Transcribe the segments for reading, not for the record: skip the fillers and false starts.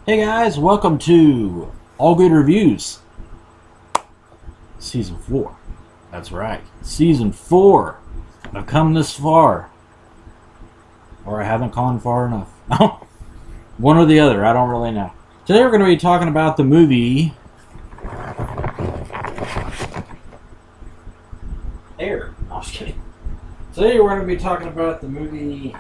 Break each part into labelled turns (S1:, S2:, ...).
S1: Hey guys, welcome to Allgood Reviews, Season 4. That's right, Season 4. I've come this far. Or I haven't gone far enough. One or the other, I don't really know. Today we're going to be talking about the movie... Air. No, I'm just kidding. Today we're going to be talking about the movie...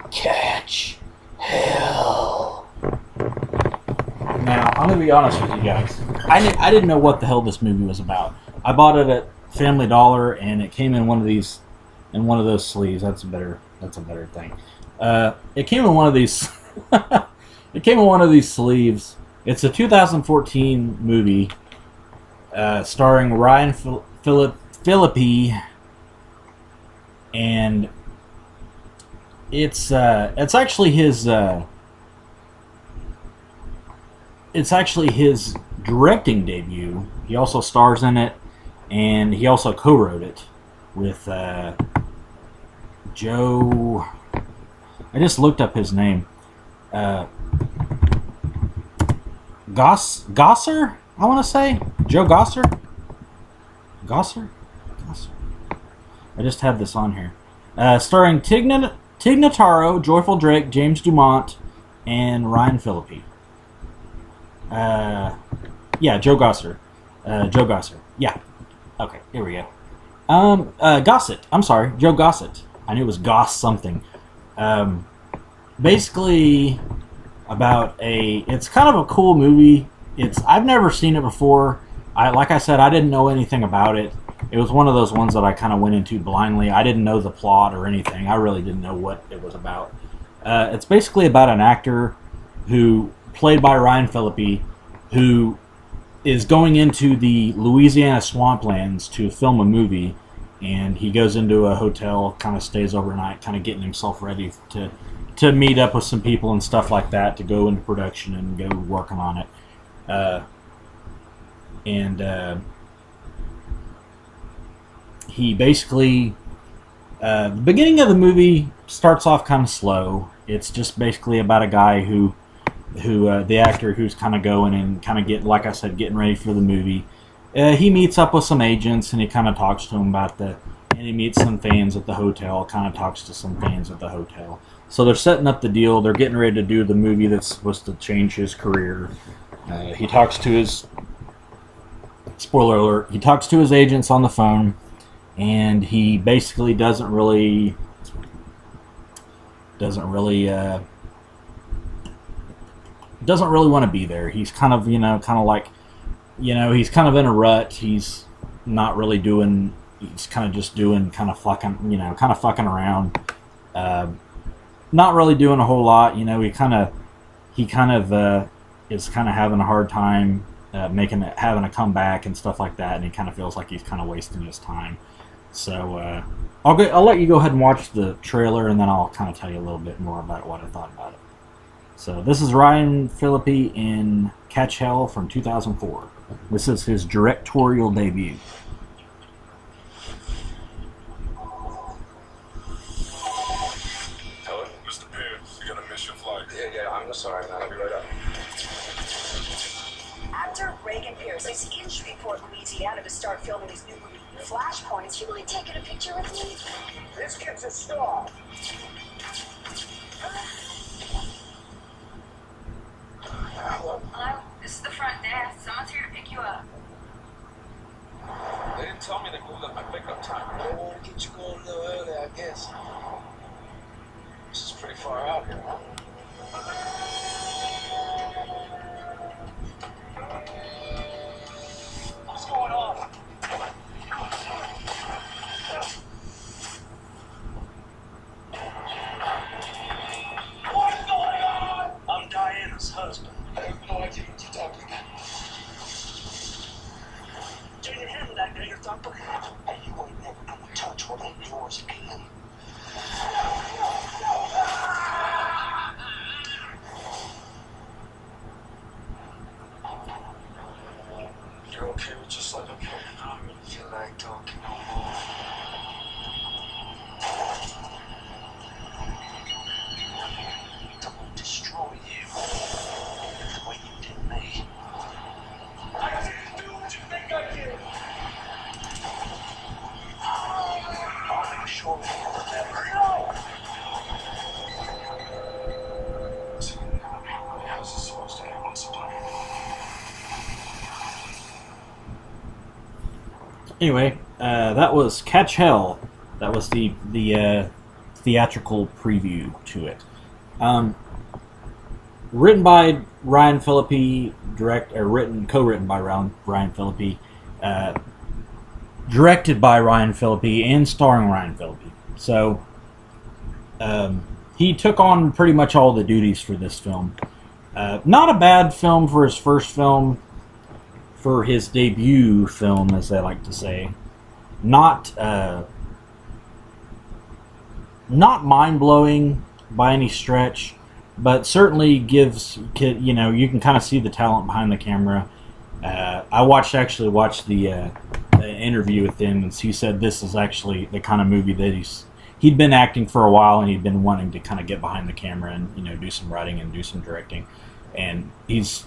S1: Catch Hell. Now, I'm going to be honest with you guys. I didn't know what the hell this movie was about. I bought it at Family Dollar, and it came in one of these, in one of those sleeves. That's a better thing. It came in one of these. It came in one of these sleeves. It's a 2014 movie, starring Ryan Phillippe, and it's actually his directing debut. He also stars in it, and he also co-wrote it with Joe. I just looked up his name. Gosser, I want to say Joe Gosser. Gosser. I just have this on here. Starring Tig Notaro, Joyful Drake, James Dumont, and Ryan Phillippe. Yeah, Joe Gosser. Joe Gosser. Yeah. Okay, here we go. Gossett. I'm sorry, Joe Gossett. I knew it was Goss something. Basically, it's kind of a cool movie. I've never seen it before. Like I said, I didn't know anything about it. It was one of those ones that I kind of went into blindly. I didn't know the plot or anything. I really didn't know what it was about. It's basically about an actor who, played by Ryan Phillippe, who is going into the Louisiana swamplands to film a movie, and he goes into a hotel, kind of stays overnight, kind of getting himself ready to meet up with some people and stuff like that, to go into production and go working on it. He basically, the beginning of the movie starts off kind of slow. It's just basically about a guy who the actor who's kind of going and kind of like I said, getting ready for the movie. He meets up with some agents, and he kind of talks to them and he meets some fans at the hotel, kind of talks to some fans at the hotel. So they're setting up the deal. They're getting ready to do the movie that's supposed to change his career. He talks to his, spoiler alert, he talks to his agents on the phone, and he basically doesn't really want to be there. He's kind of, he's kind of in a rut. He's not really doing, he's kind of just doing, kind of fucking around. Not really doing a whole lot. He kind of is kind of having a hard time having a comeback and stuff like that, and he kind of feels like he's kind of wasting his time. So I'll let you go ahead and watch the trailer, and then I'll kind of tell you a little bit more about what I thought about it. So this is Ryan Phillippe in Catch Hell from 2004. This is his directorial debut.
S2: Hello, Mr. Pierce. You're gonna miss your flight.
S3: Yeah, I'm sorry, man. I'll be right up.
S4: Actor Reagan Pierce is in Shreveport, Louisiana to start filming his new movie, Flashpoints. You really taking a picture with me?
S3: This kid's a star.
S4: Hello, this is the front desk. Someone's here to pick you up.
S2: They didn't tell me they moved up my pickup time.
S3: They want to get you going a little early, I guess. This is pretty far out here, huh? What's going on? What's going on? I'm Diana's husband. I have no idea what you're talking about. Junior, handle that nigger thumper. Hey, you ain't never gonna touch what ain't yours again. You're okay with just like okay? I don't really feel like talking no more. Don't
S1: Anyway, that was Catch Hell. That was the theatrical preview to it. Written by Ryan Phillippe, co-written by Ryan Phillippe, directed by Ryan Phillippe, and starring Ryan Phillippe. So he took on pretty much all the duties for this film. Not a bad film for his first film, for his debut film, as they like to say. Not mind-blowing by any stretch, but certainly gives, you know, you can kind of see the talent behind the camera. I actually watched the interview with him, and he said this is actually the kind of movie that he'd been acting for a while, and he'd been wanting to kind of get behind the camera and, you know, do some writing and do some directing. And he's,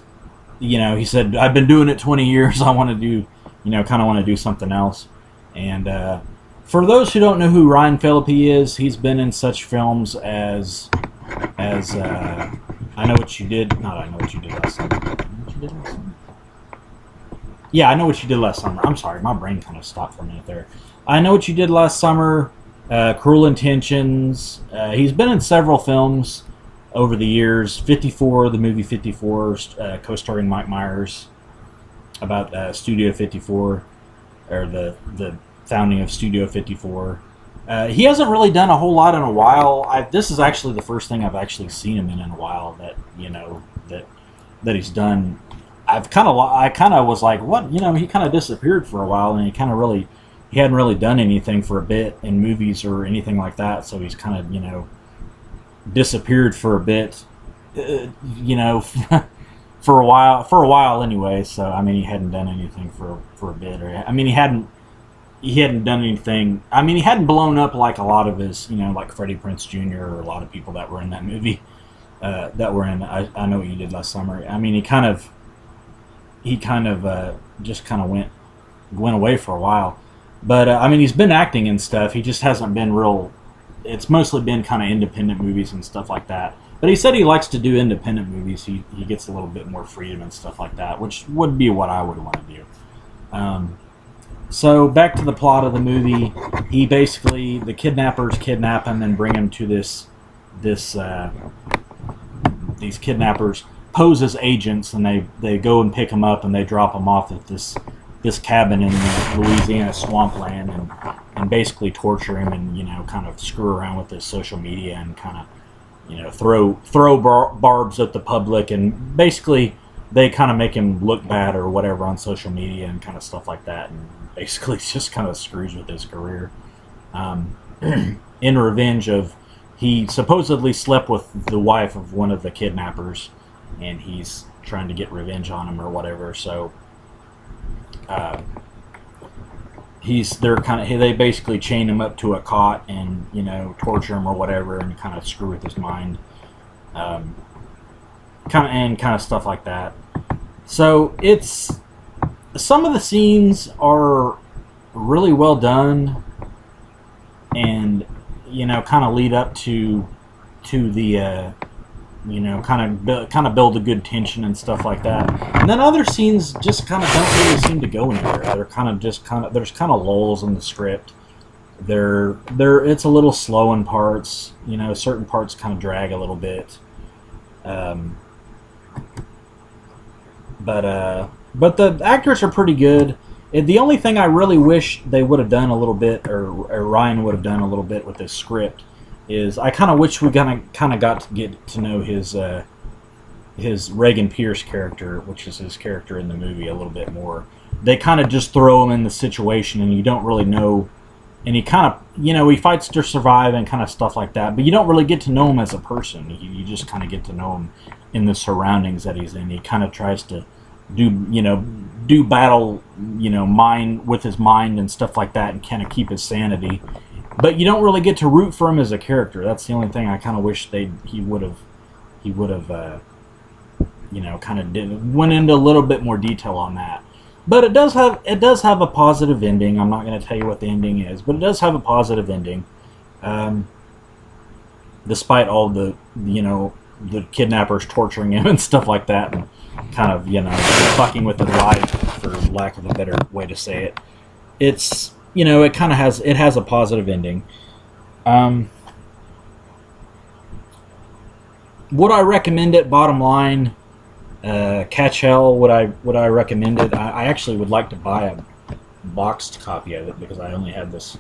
S1: you know, he said, I've been doing it 20 years. I want to do, you know, kind of want to do something else. And for those who don't know who Ryan Phillippe is, he's been in such films as I Know What You Did. Not I Know What You Did Last Summer. Yeah, I Know What You Did Last Summer. I'm sorry, my brain kind of stopped for a minute there. I Know What You Did Last Summer, Cruel Intentions. He's been in several films over the years. 54, the movie 54, co-starring Mike Myers, about Studio 54, or the founding of Studio 54. He hasn't really done a whole lot in a while. This is actually the first thing I've actually seen him in a while that, you know, that he's done. I kind of was like, what? You know, he kind of disappeared for a while, and he hadn't really done anything for a bit in movies or anything like that. So he's kind of, you know, disappeared for a bit, you know, for a while anyway. So I mean, he hadn't done anything for a bit, or I mean, he hadn't done anything. I mean, he hadn't blown up like a lot of his, you know, like Freddie Prinze Jr. or a lot of people that were in that movie, that were in I Know What You Did Last Summer. I mean, he kind of just kind of went away for a while. But I mean, he's been acting and stuff. He just hasn't been real. It's mostly been kind of independent movies and stuff like that. But he said he likes to do independent movies. He gets a little bit more freedom and stuff like that, which would be what I would want to do. So back to the plot of the movie. He basically, the kidnappers kidnap him and bring him to these kidnappers pose as agents, and they go and pick him up, and they drop him off at this cabin in Louisiana swampland, and basically torture him, and, you know, kind of screw around with his social media, and kind of, you know, throw barbs at the public, and basically they kind of make him look bad or whatever on social media and kind of stuff like that, and basically just kind of screws with his career. In revenge of, he supposedly slept with the wife of one of the kidnappers, and he's trying to get revenge on him or whatever. So they basically chain him up to a cot and, you know, torture him or whatever, and kind of screw with his mind, kind of stuff like that. So it's, some of the scenes are really well done, and, you know, kind of lead up to the you know, kind of build a good tension and stuff like that. And then other scenes just kind of don't really seem to go anywhere. There's kind of lulls in the script. It's a little slow in parts. You know, certain parts kind of drag a little bit. But the actors are pretty good. The only thing I really wish they would have done a little bit, or Ryan would have done a little bit with this script, is I kind of wish we kind of got to get to know his Reagan Pierce character, which is his character in the movie, a little bit more. They kind of just throw him in the situation, and you don't really know. And he kind of, you know, he fights to survive and kind of stuff like that, but you don't really get to know him as a person. You just kind of get to know him in the surroundings that he's in. He kind of tries to do battle, you know, with his mind and stuff like that, and kind of keep his sanity. But you don't really get to root for him as a character. That's the only thing I kind of wish he would have, you know, kind of went into a little bit more detail on that. But it does have a positive ending. I'm not going to tell you what the ending is, but it does have a positive ending, despite all the, you know, the kidnappers torturing him and stuff like that, and kind of, you know, fucking with his life, for lack of a better way to say it. it's, you know, it kind of has a positive ending. Um, would I recommend it? Bottom line, Catch Hell. Would I recommend it? I actually would like to buy a boxed copy of it because I only had this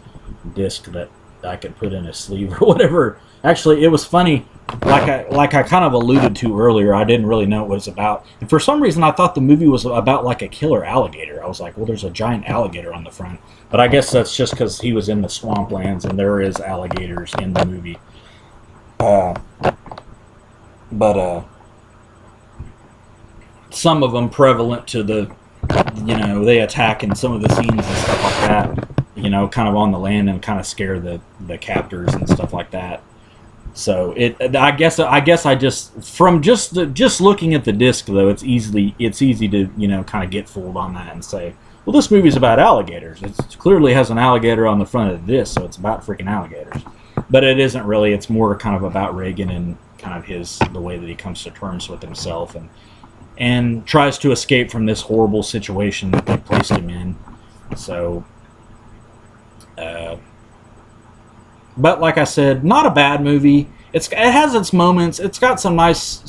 S1: disc that I could put in a sleeve or whatever. Actually, it was funny. Like I kind of alluded to earlier, I didn't really know what it was about. And for some reason, I thought the movie was about like a killer alligator. I was like, well, there's a giant alligator on the front. But I guess that's just because he was in the swamplands and there is alligators in the movie. But some of them prevalent to the, you know, they attack in some of the scenes and stuff like that. You know, kind of on the land and kind of scare the captors and stuff like that. So I guess I just from just looking at the disc though, it's easy to, you know, kind of get fooled on that and say, well, this movie's about alligators. It clearly has an alligator on the front of this, so it's about freaking alligators. But it isn't really. It's more kind of about Reagan and kind of the way that he comes to terms with himself and tries to escape from this horrible situation that they placed him in. So. But like I said, not a bad movie. It has its moments. It's got some nice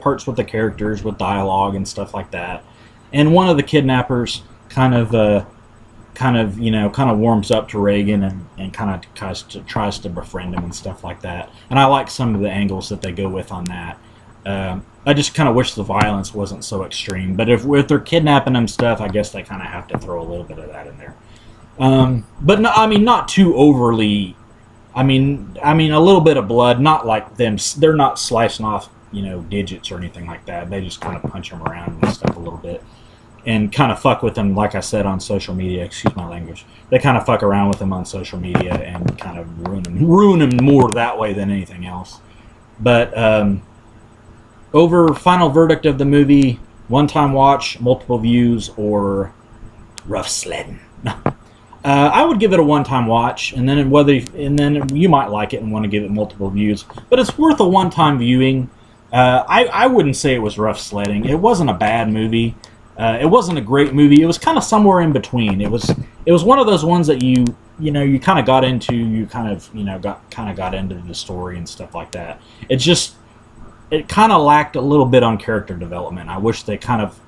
S1: parts with the characters, with dialogue and stuff like that. And one of the kidnappers kind of warms up to Reagan and kind of tries to befriend him and stuff like that. And I like some of the angles that they go with on that. I just kind of wish the violence wasn't so extreme. But if they're kidnapping him stuff, I guess they kind of have to throw a little bit of that in there. But no, I mean, not too overly. I mean, a little bit of blood, not like them. They're not slicing off, you know, digits or anything like that. They just kind of punch them around and stuff a little bit, and kind of fuck with them. Like I said on social media, excuse my language. They kind of fuck around with them on social media and kind of ruin them more that way than anything else. But over final verdict of the movie: one-time watch, multiple views, or rough sledding. I would give it a one-time watch, and then you might like it and want to give it multiple views. But it's worth a one-time viewing. I wouldn't say it was rough sledding. It wasn't a bad movie. It wasn't a great movie. It was kind of somewhere in between. It was one of those ones that you kind of got into. You kind of got into the story and stuff like that. It kind of lacked a little bit on character development. I wish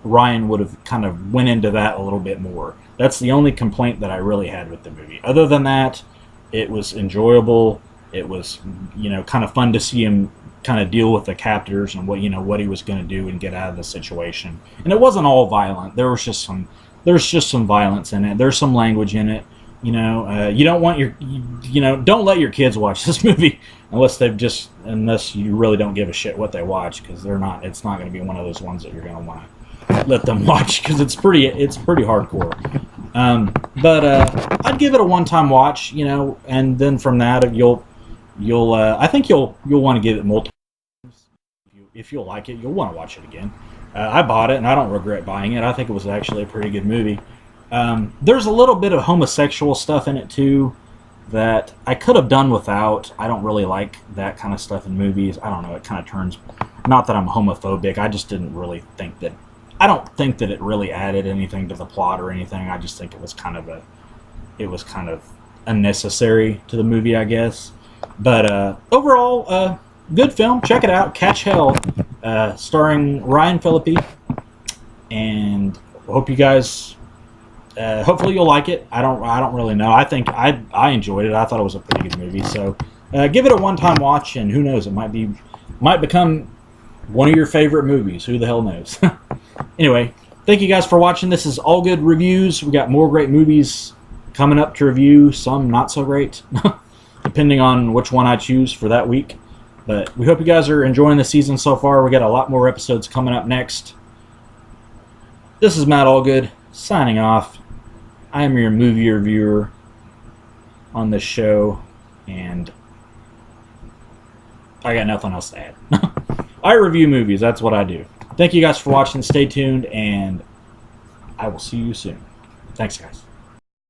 S1: Ryan would have kind of went into that a little bit more. That's the only complaint that I really had with the movie. Other than that, it was enjoyable. It was, kind of fun to see him kind of deal with the captors and what he was going to do and get out of the situation. And it wasn't all violent. There's just some violence in it. There's some language in it. You don't want don't let your kids watch this movie unless you really don't give a shit what they watch, because it's not going to be one of those ones that you're going to want to let them watch, because it's pretty hardcore. But I'd give it a one-time watch, and then from that I think you'll want to give it multiple times. If you'll like it, you'll want to watch it again. I bought it and I don't regret buying it. I think it was actually a pretty good movie. There's a little bit of homosexual stuff in it too that I could have done without. I don't really like that kind of stuff in movies. I don't know, it kind of turns, not that I'm homophobic, I just didn't really think that, I don't think that it really added anything to the plot or anything. I just think it was kind of unnecessary to the movie, I guess. But overall, good film. Check it out. Catch Hell, starring Ryan Phillippe. And I hope you guys, hopefully you'll like it. I don't really know. I think I enjoyed it. I thought it was a pretty good movie. So give it a one-time watch, and who knows, it might become one of your favorite movies. Who the hell knows? Anyway, thank you guys for watching. This is Allgood Reviews. We got more great movies coming up to review. Some not so great, depending on which one I choose for that week. But we hope you guys are enjoying the season so far. We got a lot more episodes coming up next. This is Matt Allgood signing off. I am your movie reviewer on this show, and I got nothing else to add. I review movies. That's what I do. Thank you guys for watching. Stay tuned, and I will see you soon. Thanks, guys.